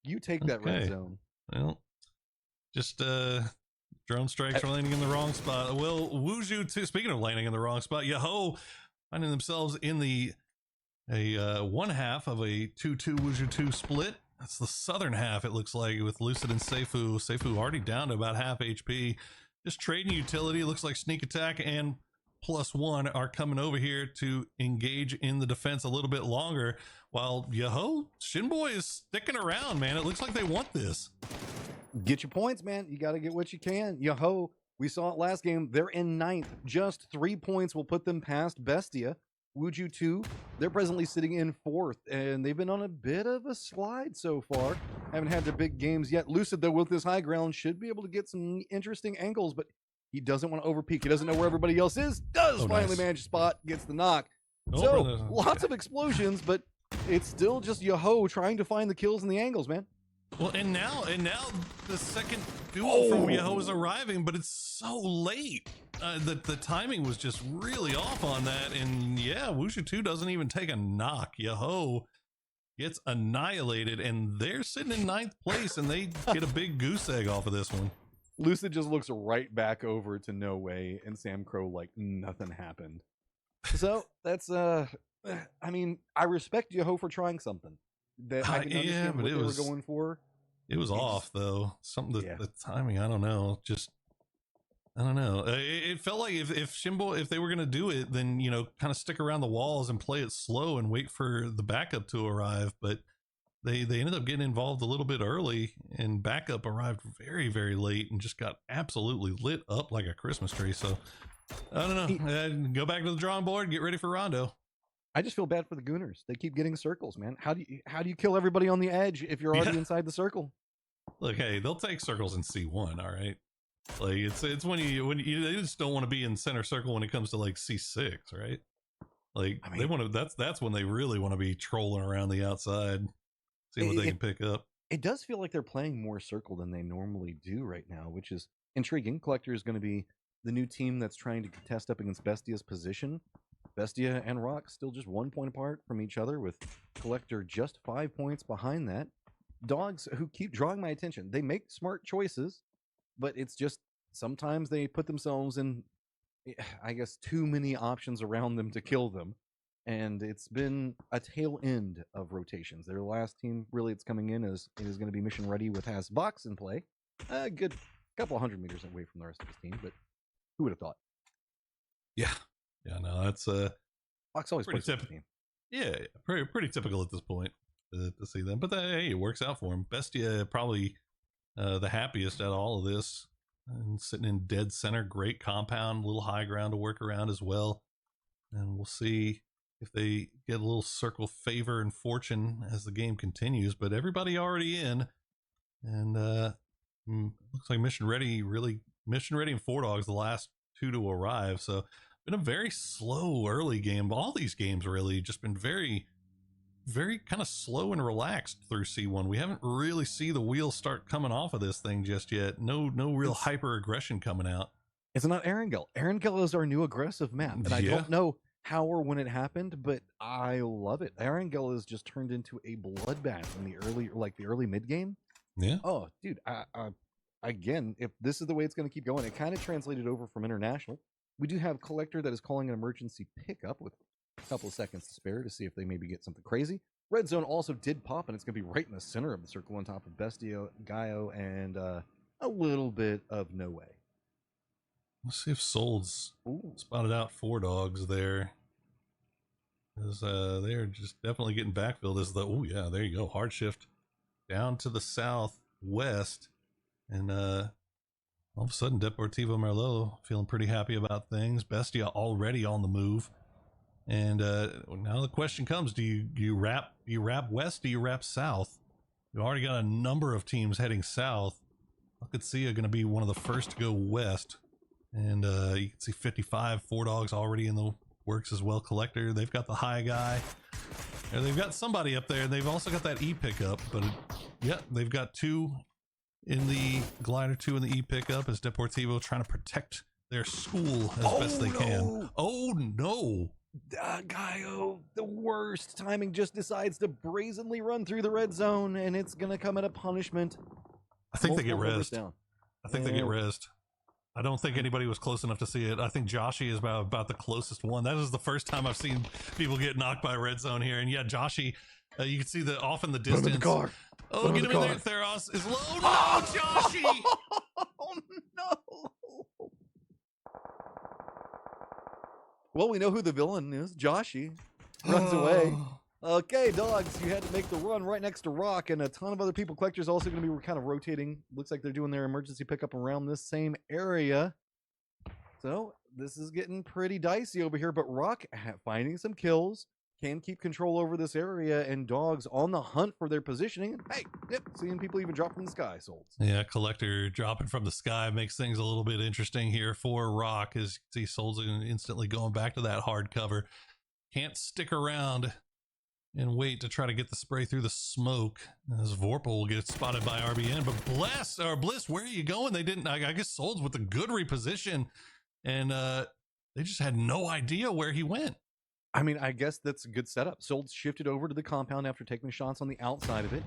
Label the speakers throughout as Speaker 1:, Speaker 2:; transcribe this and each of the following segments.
Speaker 1: You take that red zone.
Speaker 2: Well, just drone strikes are landing in the wrong spot. Well, Wuju too. Speaking of landing in the wrong spot, Yahoo finding themselves in the one half of a 2-2 Wuju 2 split. That's the southern half, it looks like, with Lucid and Seifu. Seifu already down to about half HP. Just trading utility. Looks like sneak attack and +1 are coming over here to engage in the defense a little bit longer, while Yahoo Shinboy is sticking around, man. It looks like they want this.
Speaker 1: Get your points, man. You got to get what you can. Yahoo, we saw it last game. They're in 9th. Just 3 points will put them past Bestia. Wuju 2, they're presently sitting in 4th, and they've been on a bit of a slide so far. Haven't had their big games yet. Lucid, though, with this high ground, should be able to get some interesting angles, but he doesn't want to overpeak. He doesn't know where everybody else is. Does finally manage a spot, gets the knock. So, lots of explosions, but it's still just Yahoo trying to find the kills and the angles, man.
Speaker 2: Well, and now the second duel from Yahoo is arriving, but it's so late. The timing was just really off on that, and yeah, Wuju 2 doesn't even take a knock. Yahoo gets annihilated, and they're sitting in 9th place, and they get a big goose egg off of this one.
Speaker 1: Lucid just looks right back over to No Way and Sam Crow like nothing happened. So that's I mean, I respect Yahoo for trying something. That I can understand what they were going for.
Speaker 2: It was off though. Something the timing, I don't know. I don't know. It felt like if Shimbo, if they were gonna do it, then kind of stick around the walls and play it slow and wait for the backup to arrive. But they ended up getting involved a little bit early, and backup arrived very, very late and just got absolutely lit up like a Christmas tree. So I don't know. Go back to the drawing board, get ready for Rondo.
Speaker 1: I just feel bad for the Gooners. They keep getting circles, man. How do you kill everybody on the edge if you're already inside the circle?
Speaker 2: Look, hey, they'll take circles in C1, all right? Like it's when you they just don't want to be in center circle when it comes to like C6, right? Like they want to. That's when they really want to be trolling around the outside, see what they can pick up.
Speaker 1: It does feel like they're playing more circle than they normally do right now, which is intriguing. Collector is going to be the new team that's trying to contest up against Bestia's position. Bestia and Rock still just 1 point apart from each other, with Collector just 5 points behind that. Dogs who keep drawing my attention. They make smart choices, but it's just sometimes they put themselves in, I guess, too many options around them to kill them. And it's been a tail end of rotations. Their last team really it's coming in is going to be mission ready with Has Box in play. A good couple 100 meters away from the rest of his team, but who would have thought?
Speaker 2: Yeah, no, that's
Speaker 1: Box always
Speaker 2: pretty typical. Yeah, pretty typical at this point to see them, but hey, it works out for him. Bestia probably the happiest at all of this, and sitting in dead center. Great compound, a little high ground to work around as well, and we'll see if they get a little circle favor and fortune as the game continues. But everybody already in, and looks like mission ready and 4 dogs the last 2 to arrive. So been a very slow early game. All these games really just been very, very kind of slow and relaxed through C1. We haven't really see the wheels start coming off of this thing just yet. No real hyper aggression coming out.
Speaker 1: It's not Erangel. Erangel is our new aggressive map, and I don't know how or when it happened, but I love it. Erangel is just turned into a bloodbath in the early mid game.
Speaker 2: Yeah.
Speaker 1: Oh, dude. Again, if this is the way it's going to keep going, it kind of translated over from international. We do have Collector that is calling an emergency pickup with a couple of seconds to spare to see if they maybe get something crazy. Red Zone also did pop, and it's going to be right in the center of the circle on top of Bestia, Gaio, and a little bit of No Way.
Speaker 2: Let's see if Sold's spotted out 4 dogs there. They're just definitely getting backfilled as the, there you go. Hard shift down to the southwest. And all of a sudden, Deportivo Merlot feeling pretty happy about things. Bestia already on the move. And now the question comes, do you wrap west? Do you wrap south? You already got a number of teams heading south. Alcatia going to be one of the first to go west. And you can see 55 4 dogs already in the works as well. Collector, they've got the high guy. And they've got somebody up there. They've also got that E pickup. But they've got 2 in the glider, 2 in the E pickup as Deportivo trying to protect their school as best they can. Oh no!
Speaker 1: Gaio, the worst timing, just decides to brazenly run through the red zone, and it's going to come at a punishment.
Speaker 2: I think they get
Speaker 1: Multiple numbers
Speaker 2: rezzed.
Speaker 1: down.
Speaker 2: I think they get rezzed. I don't think anybody was close enough to see it. I think Joshy is about the closest one. That is the first time I've seen people get knocked by red zone here. And yeah, Joshy, you can see that off in the distance.
Speaker 1: Put him in the car.
Speaker 2: Oh, get him in there. Theros is low. No, Joshy.
Speaker 1: Oh, no. Well, we know who the villain is. Joshy runs away. Okay, dogs, you had to make the run right next to Rock, and a ton of other people. Collectors also going to be kind of rotating. Looks like they're doing their emergency pickup around this same area. So this is getting pretty dicey over here, but Rock finding some kills, can keep control over this area, and dogs on the hunt for their positioning. Hey, yep, seeing people even drop from the sky, Souls.
Speaker 2: Yeah, Collector dropping from the sky makes things a little bit interesting here for Rock, as you see Souls instantly going back to that hard cover. Can't stick around and wait to try to get the spray through the smoke, as Vorpal will get spotted by RBN. But Bliss, where are you going? They didn't. I guess Souls with a good reposition, and they just had no idea where he went.
Speaker 1: I mean, I guess that's a good setup. Souls shifted over to the compound after taking shots on the outside of it,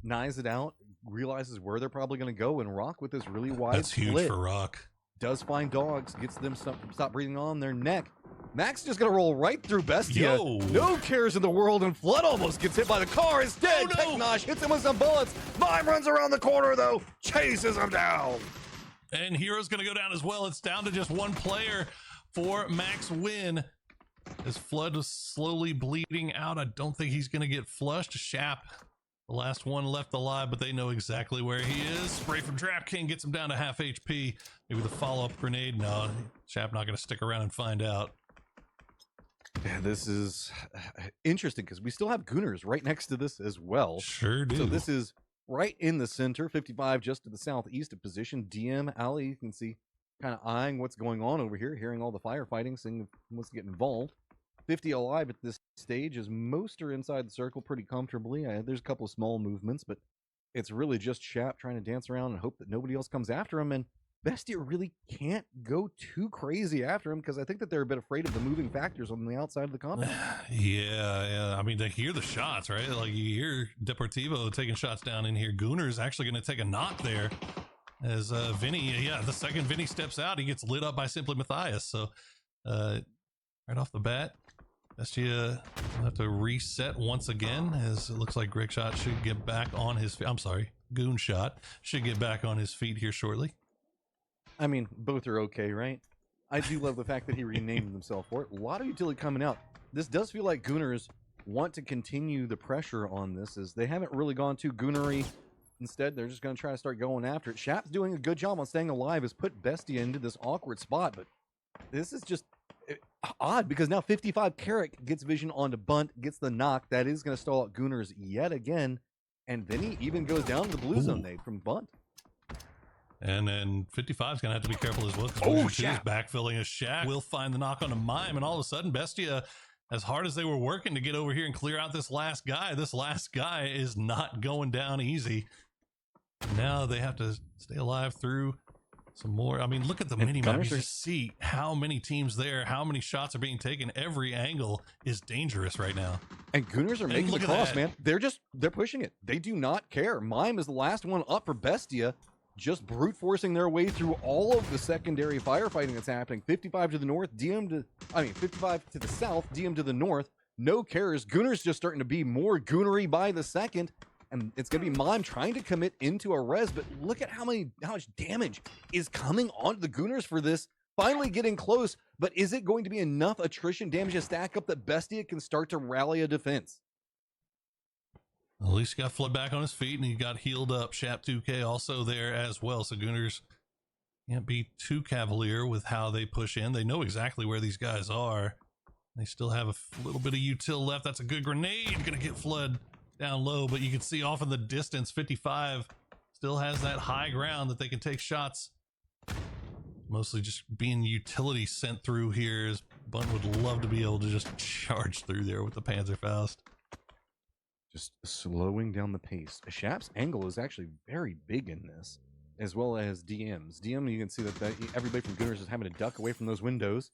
Speaker 1: knives it out, realizes where they're probably going to go, and Rock with this really wide
Speaker 2: That's
Speaker 1: split.
Speaker 2: huge for Rock.
Speaker 1: Does find dogs, gets them stop breathing on their neck. Max just gonna roll right through Bestia.
Speaker 2: Yo.
Speaker 1: No cares in the world, and Flood almost gets hit by the car. Is dead.
Speaker 2: Oh, no.
Speaker 1: Teknosh hits him with some bullets. Mime runs around the corner though, chases him down.
Speaker 2: And Hero's gonna go down as well. It's down to just one player for Max Win. As Flood is slowly bleeding out, I don't think he's gonna get flushed. Shap, the last one left alive, but they know exactly where he is. Spray from Trap King gets him down to half HP. Maybe the follow-up grenade. No, Shap not gonna stick around and find out.
Speaker 1: Yeah, this is interesting because we still have Gooners right next to this as well.
Speaker 2: Sure do.
Speaker 1: So this is right in the center, 55 just to the southeast of position. DM Ali, you can see, kind of eyeing what's going on over here, hearing all the firefighting, seeing who wants to get involved. 50 alive at this stage, as most are inside the circle pretty comfortably. There's a couple of small movements, but it's really just Shap trying to dance around and hope that nobody else comes after him. And Bestia really can't go too crazy after him because I think that they're a bit afraid of the moving factors on the outside of the compound.
Speaker 2: Yeah. I mean, they hear the shots, right? Like you hear Deportivo taking shots down in here. Gooner's actually going to take a knock there as Vinny, the second Vinny steps out, he gets lit up by Simply Matthias. So right off the bat, Bestia will have to reset once again, as it looks like Greg Shot should get back on his feet. I'm sorry, Goon Shot should get back on his feet here shortly.
Speaker 1: I mean, both are okay, right? I do love the fact that he renamed himself for it. A lot of utility coming out. This does feel like Gooners want to continue the pressure on this, as they haven't really gone too Goonery. Instead, they're just going to try to start going after it. Shap's doing a good job on staying alive, has put Bestia into this awkward spot, but this is just odd because now 55 Carrick gets vision onto Bunt, gets the knock. That is going to stall out Gooners yet again, and then he even goes down to the blue zone nade from Bunt.
Speaker 2: And then 55 is going to have to be careful as well, because is backfilling a Shack. Will find the knock on a Mime, and all of a sudden, Bestia, as hard as they were working to get over here and clear out this last guy is not going down easy. Now they have to stay alive through some more. I mean, look at the mini-map. You just see how many teams there, how many shots are being taken. Every angle is dangerous right now.
Speaker 1: And Gooners are making the cross, man. They're pushing it. They do not care. Mime is the last one up for Bestia, just brute forcing their way through all of the secondary firefighting that's happening. 55 to the north, 55 to the south, DM to the north. No cares. Gooners just starting to be more goonery by the second. And it's going to be Mime trying to commit into a res, but look at how much damage is coming onto the Gooners for this. Finally getting close, but is it going to be enough attrition damage to stack up that Bestia can start to rally a defense?
Speaker 2: At least he got Flood back on his feet, and he got healed up. Shap 2K also there as well. So Gooners can't be too cavalier with how they push in. They know exactly where these guys are. They still have a little bit of util left. That's a good grenade. Gonna get Flood down low, but you can see off in the distance, 55 still has that high ground that they can take shots. Mostly just being utility sent through here, as Bunt would love to be able to just charge through there with the Panzerfaust.
Speaker 1: Just slowing down the pace. Shap's angle is actually very big in this, as well as DM's. DM, you can see that everybody from Gooners is having to duck away from those windows.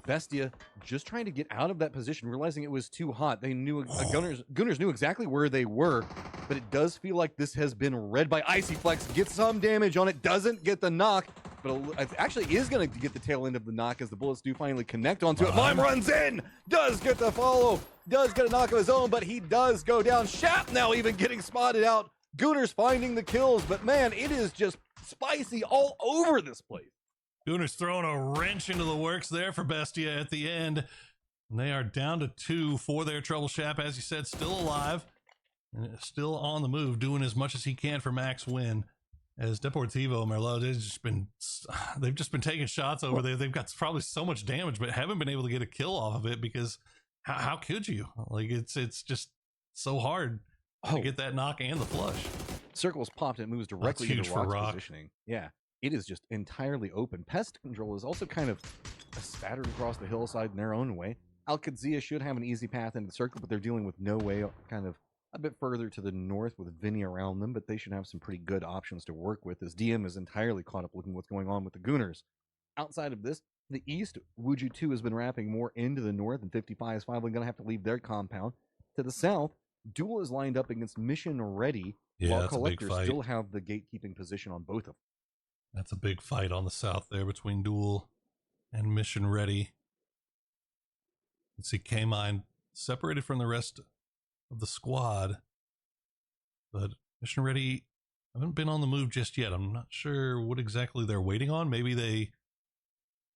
Speaker 1: Bestia just trying to get out of that position, realizing it was too hot. They knew Gunners knew exactly where they were, but it does feel like this has been read by Icy Flex. Gets some damage on it, doesn't get the knock, but it actually is going to get the tail end of the knock as the bullets do finally connect onto it. Mime runs in, does get the follow, does get a knock of his own, but he does go down. Shap now even getting spotted out. Gooners finding the kills, but man, it is just spicy all over this place.
Speaker 2: Gooners throwing a wrench into the works there for Bestia at the end. And they are down to 2 for their trouble. Shap, as you said, still alive and still on the move, doing as much as he can for max win. As Deportivo Merlot, they've just been taking shots over there. They've got probably so much damage, but haven't been able to get a kill off of it because how could you? Like it's just so hard to get that knock and the flush.
Speaker 1: Circles popped and moves directly into Rock's positioning. Yeah. It is just entirely open. Pest control is also kind of spattered across the hillside in their own way. Al-Qadsiya should have an easy path into the circle, but they're dealing with No Way kind of a bit further to the north with Vinny around them, but they should have some pretty good options to work with as DM is entirely caught up looking what's going on with the Gooners. Outside of this, the east, Wuju 2 has been wrapping more into the north, and 55 is finally going to have to leave their compound. To the south, Duel is lined up against Mission Ready, while Collectors still have the gatekeeping position on both of them.
Speaker 2: That's a big fight on the south there between Duel and Mission Ready. Let's see, K-Mine separated from the rest of the squad, but Mission Ready haven't been on the move just yet. I'm not sure what exactly they're waiting on. Maybe they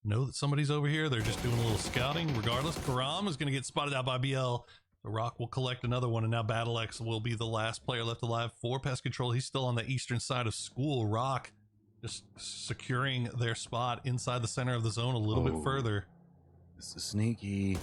Speaker 2: know that somebody's over here. They're just doing a little scouting. Regardless, Karam is going to get spotted out by BL. The Rock will collect another one, and now BattleX will be the last player left alive for Pest Control. He's still on the eastern side of school. Rock just securing their spot inside the center of the zone a little bit further.
Speaker 1: This is sneaky.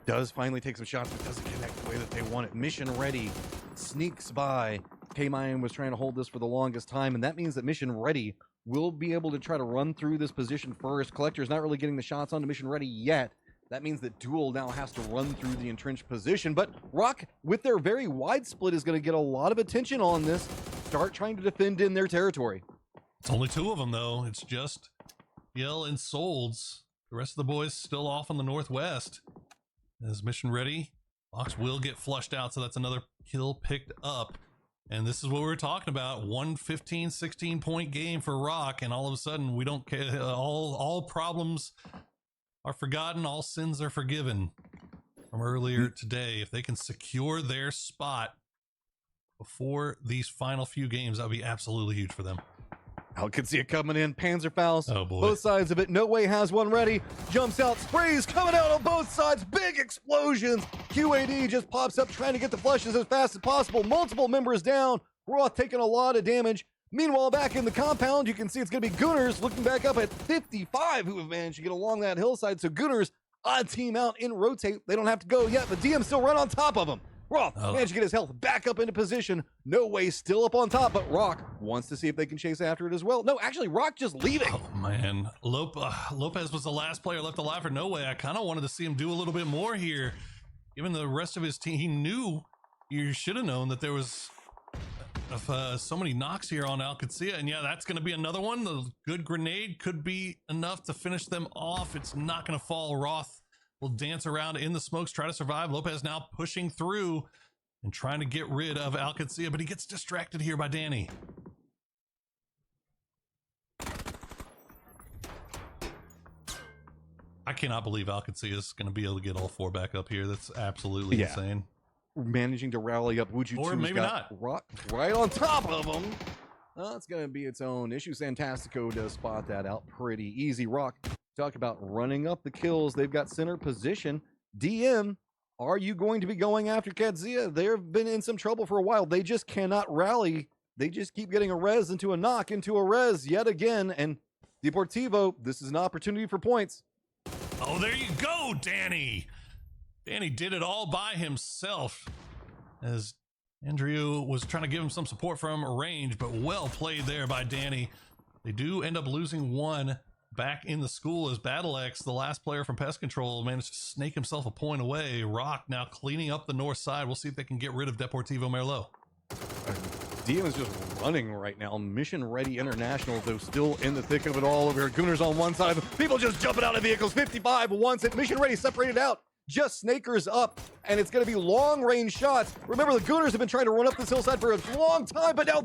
Speaker 1: Does finally take some shots, but doesn't connect the way that they want it. Mission Ready sneaks by. K-Mine was trying to hold this for the longest time, and that means that Mission Ready will be able to try to run through this position first. Collector's not really getting the shots onto Mission Ready yet. That means that Duel now has to run through the entrenched position, but Rock, with their very wide split, is going to get a lot of attention on this. Start trying to defend in their territory.
Speaker 2: It's only 2 of them, though. It's just Yell and Solds. The rest of the boys still off on the northwest. As Mission Ready, Fox will get flushed out, so that's another kill picked up. And this is what we were talking about. 115, 16-point game for Rock, and all of a sudden, we don't care. All problems are forgotten. All sins are forgiven from earlier today. If they can secure their spot before these final few games, that would be absolutely huge for them.
Speaker 1: Al-Qadsiya coming in, Panzerfaust.
Speaker 2: Oh boy.
Speaker 1: Both sides of it. No Way has one ready. Jumps out, sprays coming out on both sides. Big explosions. QAD just pops up trying to get the flushes as fast as possible. Multiple members down. Roth taking a lot of damage. Meanwhile, back in the compound, you can see it's going to be Gooners looking back up at 55 who have managed to get along that hillside. So Gooners, odd team out in rotate. They don't have to go yet, but DM still right on top of them. Roth managed to get his health back up into position. No Way still up on top, but Rock wants to see if they can chase after it as well. No, actually, Rock just leaving.
Speaker 2: Oh, man. Lopez was the last player left alive for No Way. I kind of wanted to see him do a little bit more here. Given the rest of his team, he knew, you should have known that there was so many knocks here on Al-Qadsiya, and yeah, that's going to be another one. The good grenade could be enough to finish them off. It's not going to fall. Roth will dance around in the smokes, try to survive. Lopez now pushing through and trying to get rid of Al-Qadsiya, but he gets distracted here by Danny. I cannot believe Al-Qadsiya is going to be able to get all 4 back up here. That's absolutely insane.
Speaker 1: Managing to rally up. Wuju 2's
Speaker 2: maybe
Speaker 1: got
Speaker 2: not.
Speaker 1: Rock right on top of him. That's going to be its own issue. Santastico does spot that out pretty easy. Rock, talk about running up the kills. They've got center position. DM, are you going to be going after Qadsiya? They've been in some trouble for a while. They just cannot rally. They just keep getting a res into a knock into a res yet again. And Deportivo, this is an opportunity for points.
Speaker 2: Oh, there you go, Danny. Danny did it all by himself as Andrew was trying to give him some support from range, but well played there by Danny. They do end up losing 1 back in the school as BattleX, the last player from Pest Control, managed to snake himself a point away. Rock now cleaning up the north side. We'll see if they can get rid of Deportivo Merlot.
Speaker 1: DM is just running right now. Mission Ready International, though, still in the thick of it all over here. Gooners on one side. People just jumping out of vehicles. 55 wants it. Mission Ready separated out. Just Snakers up, and it's going to be long-range shots. Remember, the Gooners have been trying to run up this hillside for a long time, but now